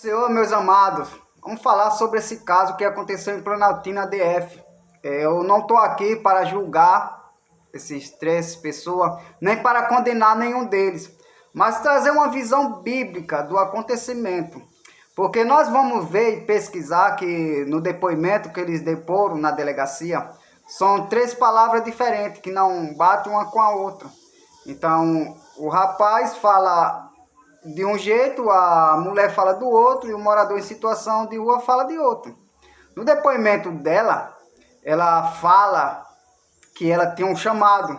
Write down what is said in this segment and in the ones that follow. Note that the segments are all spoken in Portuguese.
Senhor, meus amados, vamos falar sobre esse caso que aconteceu em Planaltina DF. Eu não estou aqui para julgar esses três pessoas, nem para condenar nenhum deles, mas trazer uma visão bíblica do acontecimento. Porque nós vamos ver e pesquisar que no depoimento que eles deporam na delegacia, são três palavras diferentes que não batem uma com a outra. Então, o rapaz fala de um jeito, a mulher fala do outro e o morador em situação de rua fala de outro. No depoimento dela, ela fala que ela tem um chamado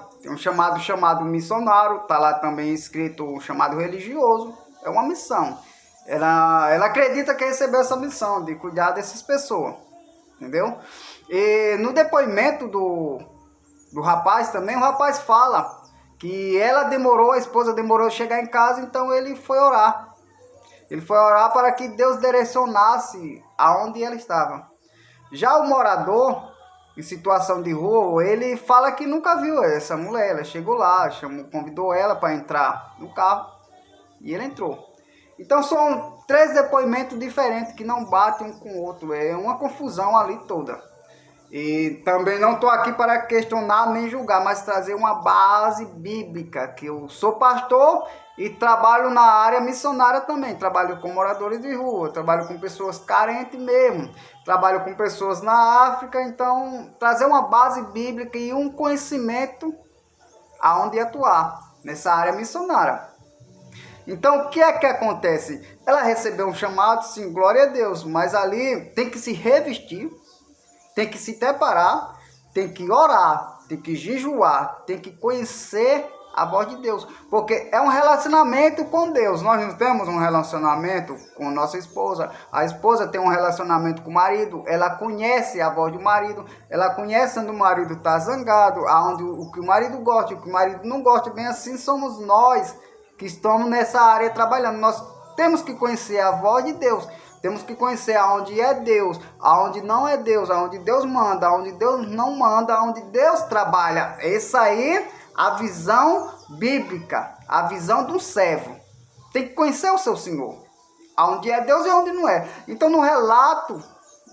missionário, está lá também escrito um chamado religioso, é uma missão. Ela acredita que recebeu essa missão de cuidar dessas pessoas, entendeu? E no depoimento do rapaz também, o rapaz fala que a esposa demorou a chegar em casa, então ele foi orar. Ele foi orar para que Deus direcionasse aonde ela estava. Já o morador, em situação de rua, ele fala que nunca viu essa mulher. Ela chegou lá, convidou ela para entrar no carro e ele entrou. Então são três depoimentos diferentes que não batem um com o outro. É uma confusão ali toda. E também não estou aqui para questionar nem julgar, mas trazer uma base bíblica, que eu sou pastor e trabalho na área missionária também. Trabalho com moradores de rua, trabalho com pessoas carentes mesmo, trabalho com pessoas na África. Então, trazer uma base bíblica e um conhecimento aonde atuar nessa área missionária. Então, o que é que acontece? Ela recebeu um chamado, sim, glória a Deus, mas ali tem que se revestir, tem que se preparar, tem que orar, tem que jejuar, tem que conhecer a voz de Deus. Porque é um relacionamento com Deus. Nós não temos um relacionamento com nossa esposa. A esposa tem um relacionamento com o marido. Ela conhece a voz do marido. Ela conhece quando o marido está zangado, aonde o que o marido gosta, o que o marido não gosta. Bem assim somos nós que estamos nessa área trabalhando. Nós temos que conhecer a voz de Deus. Temos que conhecer aonde é Deus, aonde não é Deus, aonde Deus manda, aonde Deus não manda, aonde Deus trabalha. Essa aí a visão bíblica, a visão do servo. Tem que conhecer o seu Senhor, aonde é Deus e aonde não é. Então no relato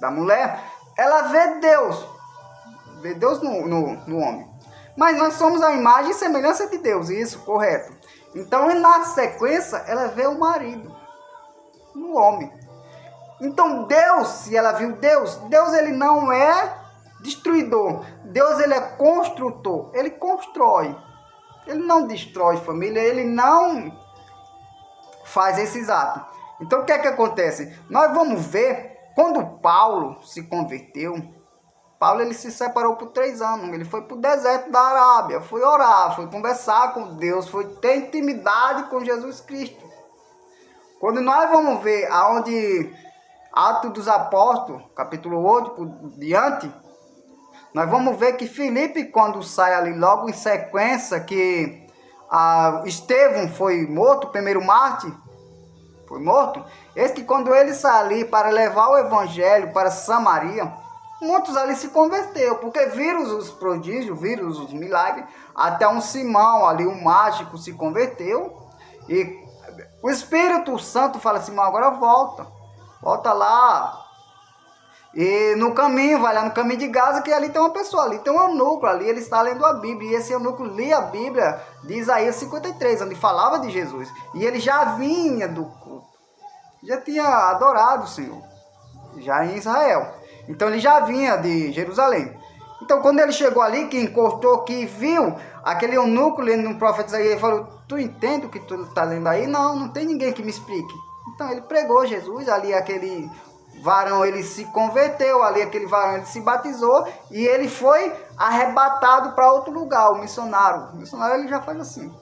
da mulher, ela vê Deus no homem. Mas nós somos a imagem e semelhança de Deus, isso, correto. Então na sequência, ela vê o marido no homem. Então Deus, se ela viu Deus ele não é destruidor. Deus ele é construtor, ele constrói. Ele não destrói família, ele não faz esses atos. Então o que é que acontece? Nós vamos ver, quando Paulo se converteu, Paulo ele se separou por 3 anos, ele foi para o deserto da Arábia, foi orar, foi conversar com Deus, foi ter intimidade com Jesus Cristo. Quando nós vamos ver aonde Atos dos Apóstolos, capítulo 8 por diante, nós vamos ver que Filipe, quando sai ali logo em sequência, que Estevão foi morto, o primeiro mártir, foi morto, esse que quando ele sai ali para levar o evangelho para Samaria, muitos ali se converteram, porque viram os prodígios, viram os milagres, até um Simão ali, um mágico, se converteu, e o Espírito Santo fala assim, mas agora volta lá. E no caminho, vai lá no caminho de Gaza, que ali tem uma pessoa, ali tem um eunuco, ali ele está lendo a Bíblia. E esse eunuco lia a Bíblia de Isaías 53, onde falava de Jesus. E ele já vinha do culto, já tinha adorado o Senhor, já em Israel. Então ele já vinha de Jerusalém. Então quando ele chegou ali, que encostou, que viu aquele eunuco lendo no profeta Isaías, ele falou, tu entende o que tu está lendo aí? Não tem ninguém que me explique. Então ele pregou Jesus, ali aquele varão ele se converteu, ali aquele varão ele se batizou e ele foi arrebatado para outro lugar, o missionário ele já faz assim.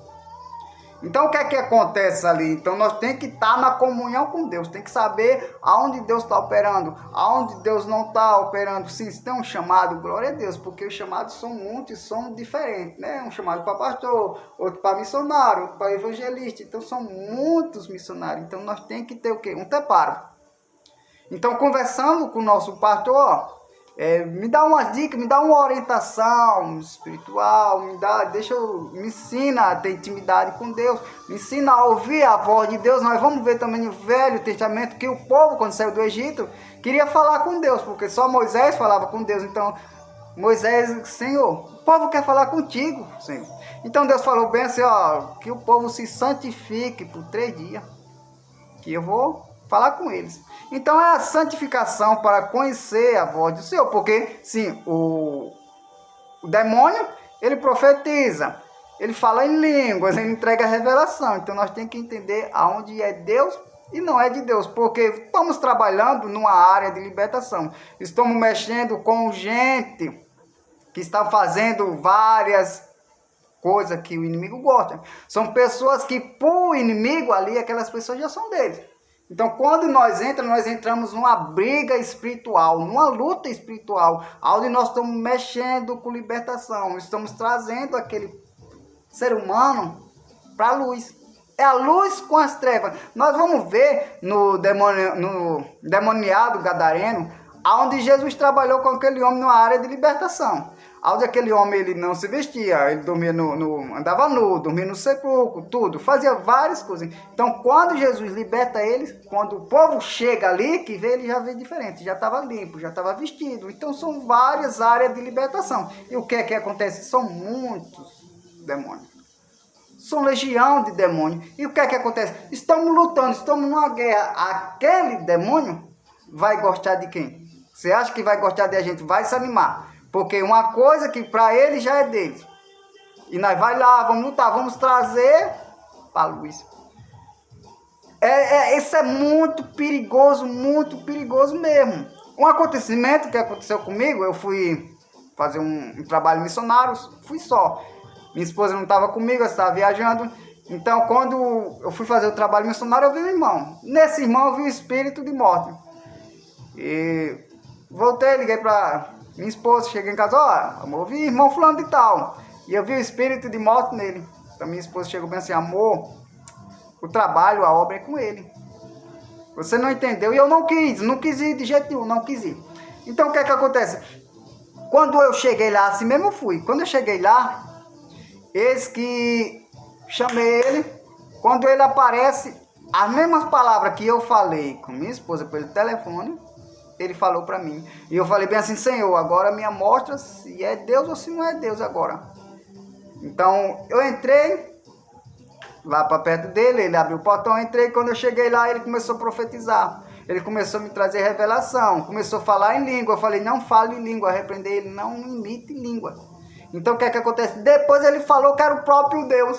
Então o que é que acontece ali? Então nós temos que estar na comunhão com Deus, tem que saber aonde Deus está operando, aonde Deus não está operando. Sim, se tem um chamado, glória a Deus, porque os chamados são muitos e são diferentes, né? Um chamado para pastor, outro para missionário, outro para evangelista, então são muitos missionários. Então nós temos que ter o quê? Um preparo. Então conversando com o nosso pastor, Me dá uma dica, me dá uma orientação espiritual, me ensina a ter intimidade com Deus, me ensina a ouvir a voz de Deus. Nós vamos ver também no Velho Testamento que o povo, quando saiu do Egito, queria falar com Deus, porque só Moisés falava com Deus. Então, Moisés, Senhor, o povo quer falar contigo, Senhor. Então Deus falou bem assim, ó, que o povo se santifique por 3 dias, que eu vou falar com eles. Então é a santificação para conhecer a voz do Senhor, porque sim, o demônio, ele profetiza, ele fala em línguas, ele entrega a revelação. Então nós temos que entender aonde é Deus e não é de Deus, porque estamos trabalhando numa área de libertação, estamos mexendo com gente que está fazendo várias coisas que o inimigo gosta. São pessoas que, por inimigo ali, aquelas pessoas já são deles. Então, quando nós entramos numa briga espiritual, numa luta espiritual, onde nós estamos mexendo com libertação, estamos trazendo aquele ser humano para a luz. É a luz com as trevas. Nós vamos ver no demoniado gadareno, onde Jesus trabalhou com aquele homem numa área de libertação. Onde aquele homem ele não se vestia, ele dormia andava nu, dormia no sepulcro, tudo, fazia várias coisas. Então, quando Jesus liberta eles, quando o povo chega ali, que vê, ele já vê diferente, já estava limpo, já estava vestido. Então, são várias áreas de libertação. E o que é que acontece? São muitos demônios. São legião de demônios. E o que é que acontece? Estamos lutando, estamos numa guerra. Aquele demônio vai gostar de quem? Você acha que vai gostar de a gente? Vai se animar. Porque uma coisa que para ele já é dele. E nós vai lá, vamos lutar, vamos trazer para a luz. Isso é muito perigoso mesmo. Um acontecimento que aconteceu comigo, eu fui fazer um trabalho missionário, fui só. Minha esposa não estava comigo, eu estava viajando. Então, quando eu fui fazer o trabalho missionário, eu vi um irmão. Nesse irmão, eu vi o espírito de morte. E voltei, liguei para minha esposa, cheguei em casa, ó, amor, eu vi irmão fulano de tal. E eu vi o espírito de morte nele. Então minha esposa chegou bem assim, amor, o trabalho, a obra é com ele. Você não entendeu? E eu não quis ir de jeito nenhum, não quis ir. Então o que é que acontece? Quando eu cheguei lá, assim mesmo eu fui. Quando eu cheguei lá, eis que chamei ele. Quando ele aparece, as mesmas palavras que eu falei com minha esposa pelo telefone, ele falou para mim. E eu falei bem assim, Senhor, agora me mostra se é Deus ou se não é Deus agora. Então, eu entrei lá para perto dele, ele abriu o portão, eu entrei. Quando eu cheguei lá, ele começou a profetizar. Ele começou a me trazer revelação, começou a falar em língua. Eu falei, não fale em língua, repreender ele, não imite língua. Então, o que é que acontece? Depois ele falou que era o próprio Deus.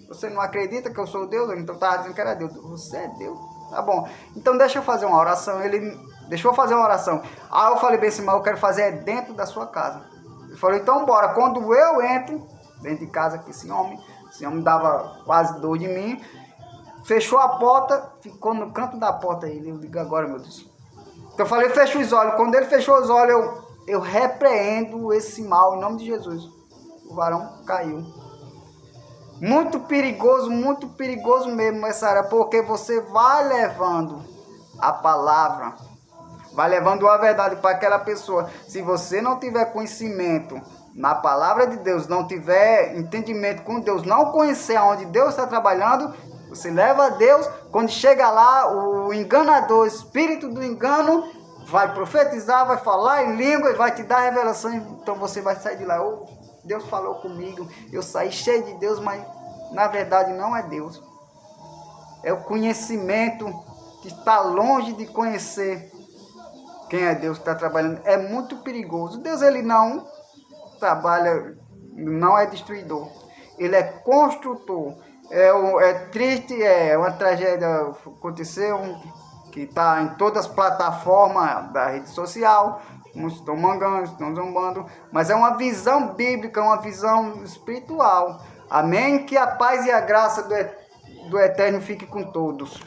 Você não acredita que eu sou Deus? Então, estava dizendo que era Deus. Você é Deus? Tá bom. Então, deixa eu fazer uma oração. Ele deixou eu fazer uma oração. Aí eu falei bem assim, mas eu quero fazer dentro da sua casa. Ele falou, então bora. Quando eu entro dentro de casa, que esse homem dava quase dor de mim, fechou a porta, ficou no canto da porta ele. Eu digo, agora, meu Deus. Então eu falei, fecha os olhos. Quando ele fechou os olhos, eu repreendo esse mal em nome de Jesus. O varão caiu. Muito perigoso mesmo essa área, porque você vai levando a palavra, vai levando a verdade para aquela pessoa. Se você não tiver conhecimento na palavra de Deus, não tiver entendimento com Deus, não conhecer aonde Deus está trabalhando, você leva a Deus, quando chega lá, o enganador, o espírito do engano, vai profetizar, vai falar em língua e vai te dar revelação. Então você vai sair de lá, oh, Deus falou comigo, eu saí cheio de Deus, mas na verdade não é Deus. É o conhecimento que está longe de conhecer quem é Deus que está trabalhando. É muito perigoso. Deus, ele não trabalha, não é destruidor. Ele é construtor. É triste, é uma tragédia aconteceu, que está em todas as plataformas da rede social. Uns estão mangando, estão zombando, mas é uma visão bíblica, uma visão espiritual. Amém? Que a paz e a graça do Eterno fique com todos.